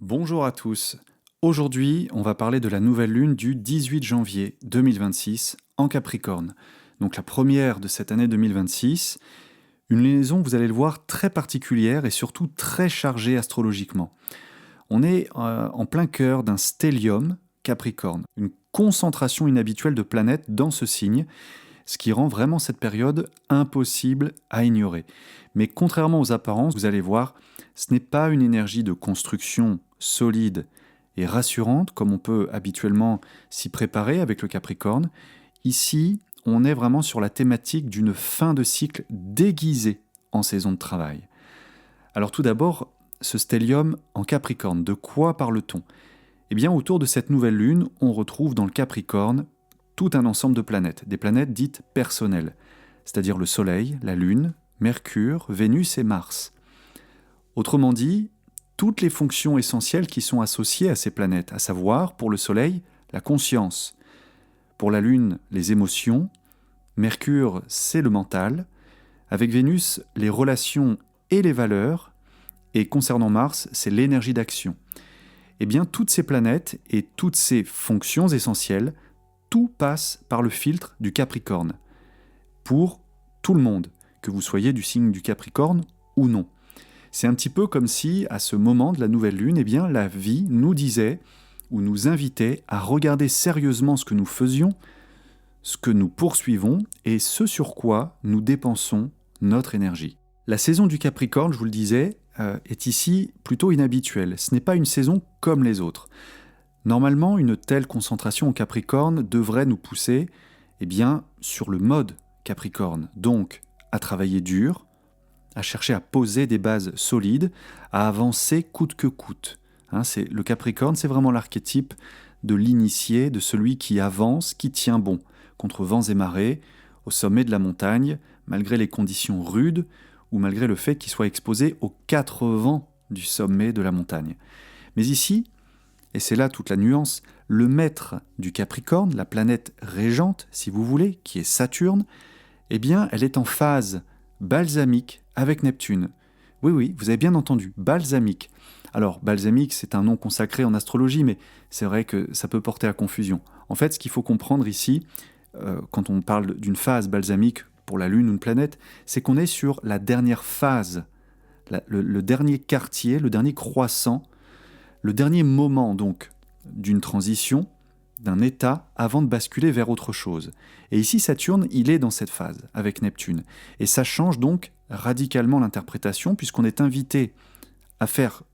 Bonjour à tous. Aujourd'hui, on va parler de la nouvelle lune du 18 janvier 2026 en Capricorne. Donc la première de cette année 2026. Une liaison, vous allez le voir, très particulière et surtout très chargée astrologiquement. On est en plein cœur d'un stellium Capricorne, une concentration inhabituelle de planètes dans ce signe, ce qui rend vraiment cette période impossible à ignorer. Mais contrairement aux apparences, vous allez voir, ce n'est pas une énergie de construction solide et rassurante comme on peut habituellement s'y préparer avec le Capricorne. Ici, on est vraiment sur la thématique d'une fin de cycle déguisée en saison de travail. Alors tout d'abord, ce stellium en Capricorne, de quoi parle-t-on ? Eh bien, autour de cette nouvelle lune, on retrouve dans le Capricorne tout un ensemble de planètes, des planètes dites personnelles, c'est-à-dire le Soleil, la Lune, Mercure, Vénus et Mars. Autrement dit, toutes les fonctions essentielles qui sont associées à ces planètes, à savoir, pour le Soleil, la conscience, pour la Lune, les émotions, Mercure, c'est le mental, avec Vénus, les relations et les valeurs, et concernant Mars, c'est l'énergie d'action. Eh bien, toutes ces planètes et toutes ces fonctions essentielles, tout passe par le filtre du Capricorne, pour tout le monde, que vous soyez du signe du Capricorne ou non. C'est un petit peu comme si, à ce moment de la nouvelle lune, eh bien, la vie nous disait ou nous invitait à regarder sérieusement ce que nous faisions, ce que nous poursuivons et ce sur quoi nous dépensons notre énergie. La saison du Capricorne, je vous le disais, est ici plutôt inhabituelle. Ce n'est pas une saison comme les autres. Normalement, une telle concentration au Capricorne devrait nous pousser sur le mode Capricorne, donc à travailler dur, à chercher à poser des bases solides, à avancer coûte que coûte. Le Capricorne, c'est vraiment l'archétype de l'initié, de celui qui avance, qui tient bon, contre vents et marées, au sommet de la montagne, malgré les conditions rudes, ou malgré le fait qu'il soit exposé aux quatre vents du sommet de la montagne. Mais ici, et c'est là toute la nuance, le maître du Capricorne, la planète régente, si vous voulez, qui est Saturne, eh bien, elle est en phase balsamique avec Neptune. Oui, vous avez bien entendu, balsamique. Alors, balsamique, c'est un nom consacré en astrologie, mais c'est vrai que ça peut porter à confusion. En fait, ce qu'il faut comprendre ici, quand on parle d'une phase balsamique pour la Lune ou une planète, c'est qu'on est sur la dernière phase, le dernier quartier, le dernier croissant, le dernier moment donc d'une transition, d'un état, avant de basculer vers autre chose. Et ici, Saturne, il est dans cette phase, avec Neptune. Et ça change donc radicalement l'interprétation, puisqu'on est invité à faire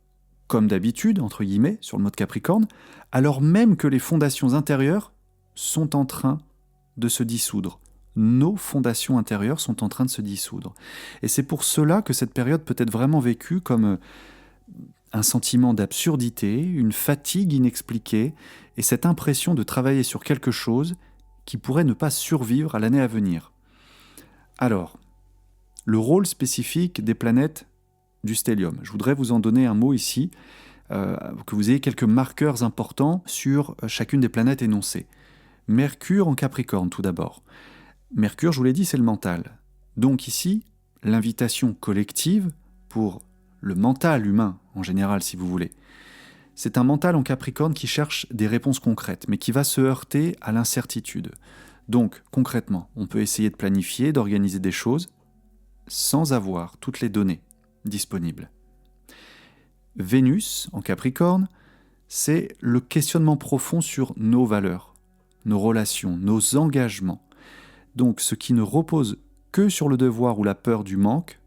comme d'habitude, entre guillemets, sur le mode Capricorne, alors même que les fondations intérieures sont en train de se dissoudre. Nos fondations intérieures sont en train de se dissoudre. Et c'est pour cela que cette période peut être vraiment vécue comme un sentiment d'absurdité, une fatigue inexpliquée, et cette impression de travailler sur quelque chose qui pourrait ne pas survivre à l'année à venir. Alors, le rôle spécifique des planètes du stellium. Je voudrais vous en donner un mot ici, que vous ayez quelques marqueurs importants sur chacune des planètes énoncées. Mercure en Capricorne, tout d'abord. Mercure, je vous l'ai dit, c'est le mental. Donc ici, l'invitation collective pour le mental humain, en général, si vous voulez. C'est un mental en Capricorne qui cherche des réponses concrètes, mais qui va se heurter à l'incertitude. Donc, concrètement, on peut essayer de planifier, d'organiser des choses, sans avoir toutes les données disponibles. Vénus, en Capricorne, c'est le questionnement profond sur nos valeurs, nos relations, nos engagements. Donc, ce qui ne repose que sur le devoir ou la peur du manque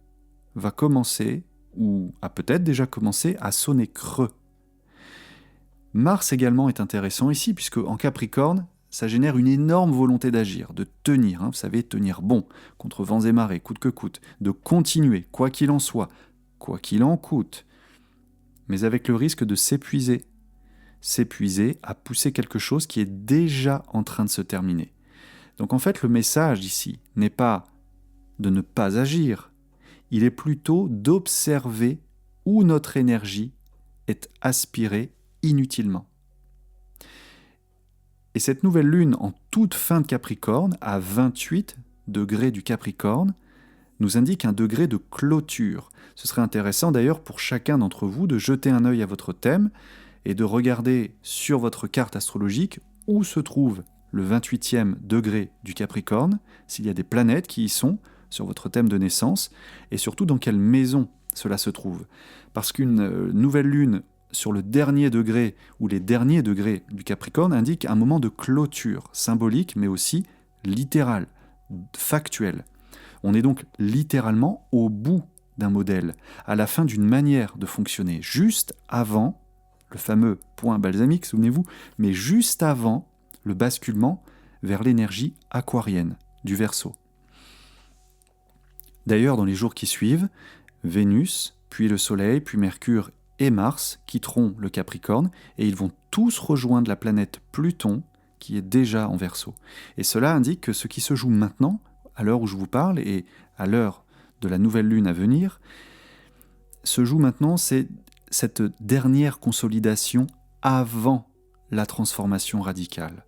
va commencer, ou a peut-être déjà commencé, à sonner creux. Mars également est intéressant ici, puisque en Capricorne, ça génère une énorme volonté d'agir, de tenir, vous savez, tenir bon, contre vents et marées, coûte que coûte, de continuer, quoi qu'il en soit, quoi qu'il en coûte, mais avec le risque de s'épuiser à pousser quelque chose qui est déjà en train de se terminer. Donc en fait, le message ici n'est pas de ne pas agir, il est plutôt d'observer où notre énergie est aspirée inutilement. Et cette nouvelle lune en toute fin de Capricorne, à 28 degrés du Capricorne, nous indique un degré de clôture. Ce serait intéressant d'ailleurs pour chacun d'entre vous de jeter un œil à votre thème et de regarder sur votre carte astrologique où se trouve le 28e degré du Capricorne, s'il y a des planètes qui y sont sur votre thème de naissance, et surtout dans quelle maison cela se trouve. Parce qu'une nouvelle lune sur le dernier degré ou les derniers degrés du Capricorne indique un moment de clôture symbolique, mais aussi littéral, factuel. On est donc littéralement au bout d'un modèle, à la fin d'une manière de fonctionner, juste avant le fameux point balsamique, souvenez-vous, mais juste avant le basculement vers l'énergie aquarienne du Verseau. D'ailleurs, dans les jours qui suivent, Vénus, puis le Soleil, puis Mercure et Mars quitteront le Capricorne et ils vont tous rejoindre la planète Pluton qui est déjà en Verseau. Et cela indique que ce qui se joue maintenant, à l'heure où je vous parle et à l'heure de la nouvelle lune à venir, se joue maintenant, c'est cette dernière consolidation avant la transformation radicale.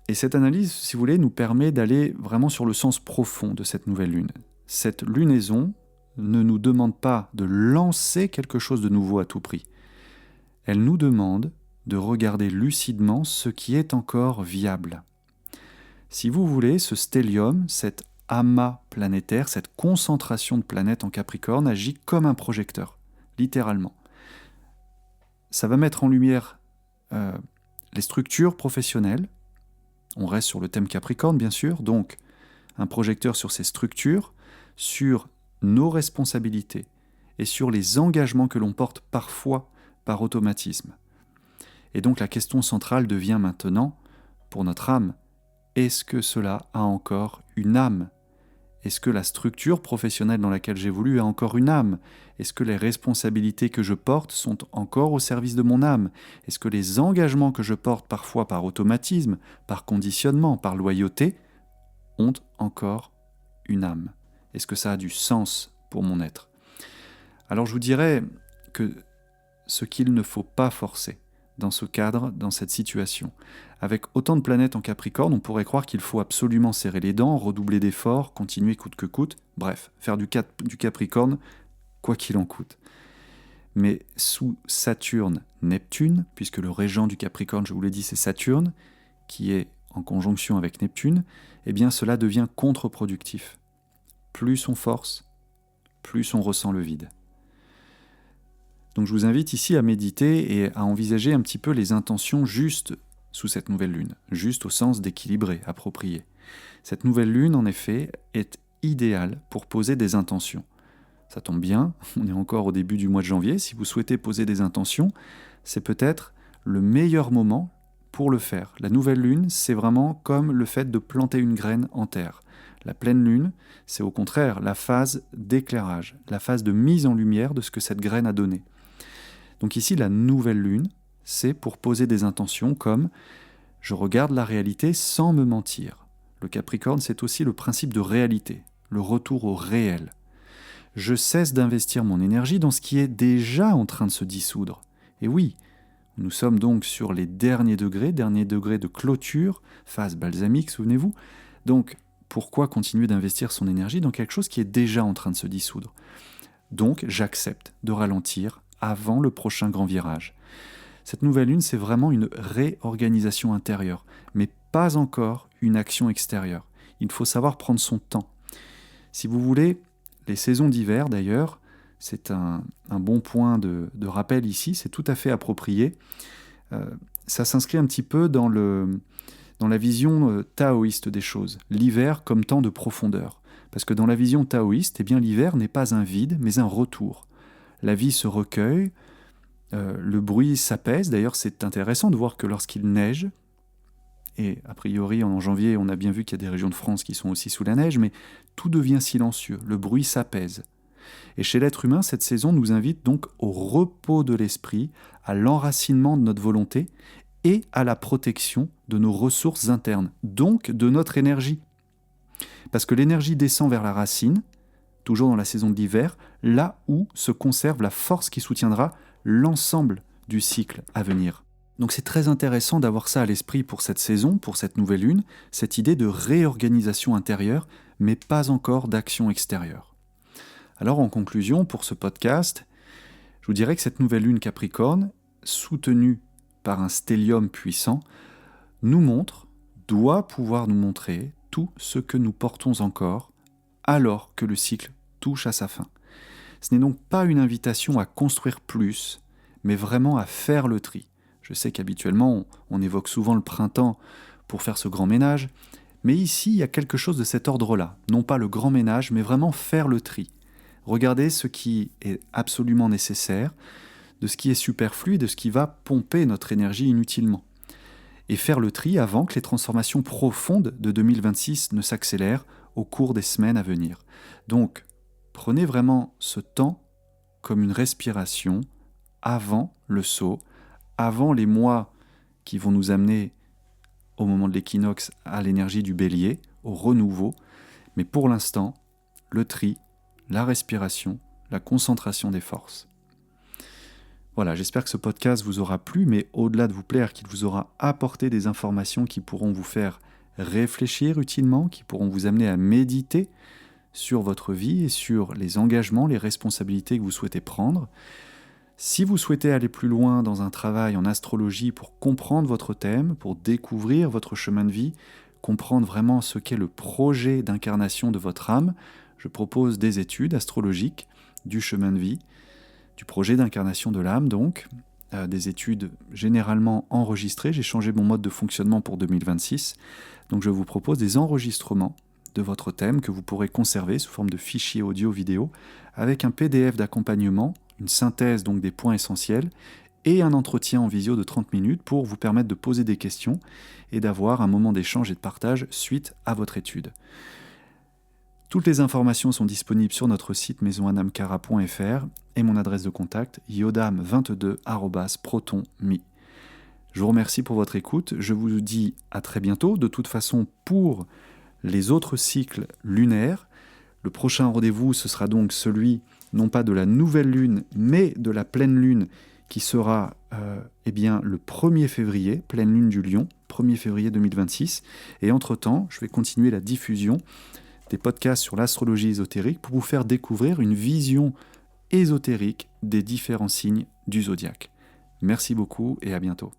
Et cette analyse, si vous voulez, nous permet d'aller vraiment sur le sens profond de cette nouvelle lune. Cette lunaison ne nous demande pas de lancer quelque chose de nouveau à tout prix. Elle nous demande de regarder lucidement ce qui est encore viable. Si vous voulez, ce stellium, cet amas planétaire, cette concentration de planètes en Capricorne agit comme un projecteur, littéralement. Ça va mettre en lumière les structures professionnelles. On reste sur le thème Capricorne, bien sûr, donc un projecteur sur ces structures, sur nos responsabilités et sur les engagements que l'on porte parfois par automatisme. Et donc la question centrale devient maintenant, pour notre âme, est-ce que cela a encore une âme ? Est-ce que la structure professionnelle dans laquelle j'évolue a encore une âme ? Est-ce que les responsabilités que je porte sont encore au service de mon âme ? Est-ce que les engagements que je porte parfois par automatisme, par conditionnement, par loyauté, ont encore une âme ? Est-ce que ça a du sens pour mon être ? Alors je vous dirais que ce qu'il ne faut pas forcer dans ce cadre, dans cette situation. Avec autant de planètes en Capricorne, on pourrait croire qu'il faut absolument serrer les dents, redoubler d'efforts, continuer coûte que coûte, bref, faire du Capricorne quoi qu'il en coûte. Mais sous Saturne-Neptune, puisque le régent du Capricorne, je vous l'ai dit, c'est Saturne, qui est en conjonction avec Neptune, eh bien cela devient contre-productif. Plus on force, plus on ressent le vide. Donc je vous invite ici à méditer et à envisager un petit peu les intentions justes sous cette nouvelle lune, juste au sens d'équilibré, approprié. Cette nouvelle lune, en effet, est idéale pour poser des intentions. Ça tombe bien, on est encore au début du mois de janvier, si vous souhaitez poser des intentions, c'est peut-être le meilleur moment pour le faire. La nouvelle lune, c'est vraiment comme le fait de planter une graine en terre. La pleine lune, c'est au contraire la phase d'éclairage, la phase de mise en lumière de ce que cette graine a donné. Donc ici, la nouvelle lune, c'est pour poser des intentions comme « je regarde la réalité sans me mentir ». Le Capricorne, c'est aussi le principe de réalité, le retour au réel. Je cesse d'investir mon énergie dans ce qui est déjà en train de se dissoudre. Et oui, nous sommes donc sur les derniers degrés de clôture, phase balsamique, souvenez-vous. Donc, pourquoi continuer d'investir son énergie dans quelque chose qui est déjà en train de se dissoudre ? Donc, j'accepte de ralentir avant le prochain grand virage. Cette nouvelle lune, c'est vraiment une réorganisation intérieure, mais pas encore une action extérieure. Il faut savoir prendre son temps. Si vous voulez, les saisons d'hiver, d'ailleurs, c'est un bon point de rappel ici, c'est tout à fait approprié. Ça s'inscrit un petit peu dans la vision taoïste des choses. L'hiver comme temps de profondeur. Parce que dans la vision taoïste, eh bien, l'hiver n'est pas un vide, mais un retour. La vie se recueille, le bruit s'apaise. D'ailleurs, c'est intéressant de voir que lorsqu'il neige, et a priori en janvier, on a bien vu qu'il y a des régions de France qui sont aussi sous la neige, mais tout devient silencieux, le bruit s'apaise. Et chez l'être humain, cette saison nous invite donc au repos de l'esprit, à l'enracinement de notre volonté et à la protection de nos ressources internes, donc de notre énergie. Parce que l'énergie descend vers la racine, toujours dans la saison de l'hiver, là où se conserve la force qui soutiendra l'ensemble du cycle à venir. Donc c'est très intéressant d'avoir ça à l'esprit pour cette saison, pour cette nouvelle lune, cette idée de réorganisation intérieure, mais pas encore d'action extérieure. Alors en conclusion, pour ce podcast, je vous dirais que cette nouvelle lune Capricorne, soutenue par un stellium puissant, doit pouvoir nous montrer tout ce que nous portons encore alors que le cycle touche à sa fin. Ce n'est donc pas une invitation à construire plus, mais vraiment à faire le tri. Je sais qu'habituellement, on évoque souvent le printemps pour faire ce grand ménage, mais ici, il y a quelque chose de cet ordre-là. Non pas le grand ménage, mais vraiment faire le tri. Regardez ce qui est absolument nécessaire, de ce qui est superflu et de ce qui va pomper notre énergie inutilement. Et faire le tri avant que les transformations profondes de 2026 ne s'accélèrent au cours des semaines à venir. Donc, prenez vraiment ce temps comme une respiration avant le saut, avant les mois qui vont nous amener au moment de l'équinoxe à l'énergie du bélier, au renouveau. Mais pour l'instant, le tri, la respiration, la concentration des forces. Voilà, j'espère que ce podcast vous aura plu, mais au-delà de vous plaire, qu'il vous aura apporté des informations qui pourront vous faire réfléchir utilement, qui pourront vous amener à méditer sur votre vie et sur les engagements, les responsabilités que vous souhaitez prendre. Si vous souhaitez aller plus loin dans un travail en astrologie pour comprendre votre thème, pour découvrir votre chemin de vie, comprendre vraiment ce qu'est le projet d'incarnation de votre âme, je propose des études astrologiques du chemin de vie, du projet d'incarnation de l'âme donc, des études généralement enregistrées. J'ai changé mon mode de fonctionnement pour 2026, donc je vous propose des enregistrements de votre thème que vous pourrez conserver sous forme de fichier audio-vidéo avec un PDF d'accompagnement, une synthèse donc des points essentiels et un entretien en visio de 30 minutes pour vous permettre de poser des questions et d'avoir un moment d'échange et de partage suite à votre étude. Toutes les informations sont disponibles sur notre site maisonanamkara.fr et mon adresse de contact yodam22@proton.me. Je vous remercie pour votre écoute, je vous dis à très bientôt. De toute façon, pour les autres cycles lunaires, le prochain rendez-vous, ce sera donc celui, non pas de la nouvelle lune, mais de la pleine lune, qui sera le 1er février, pleine lune du Lion, 1er février 2026. Et entre-temps, je vais continuer la diffusion des podcasts sur l'astrologie ésotérique pour vous faire découvrir une vision ésotérique des différents signes du zodiaque. Merci beaucoup et à bientôt.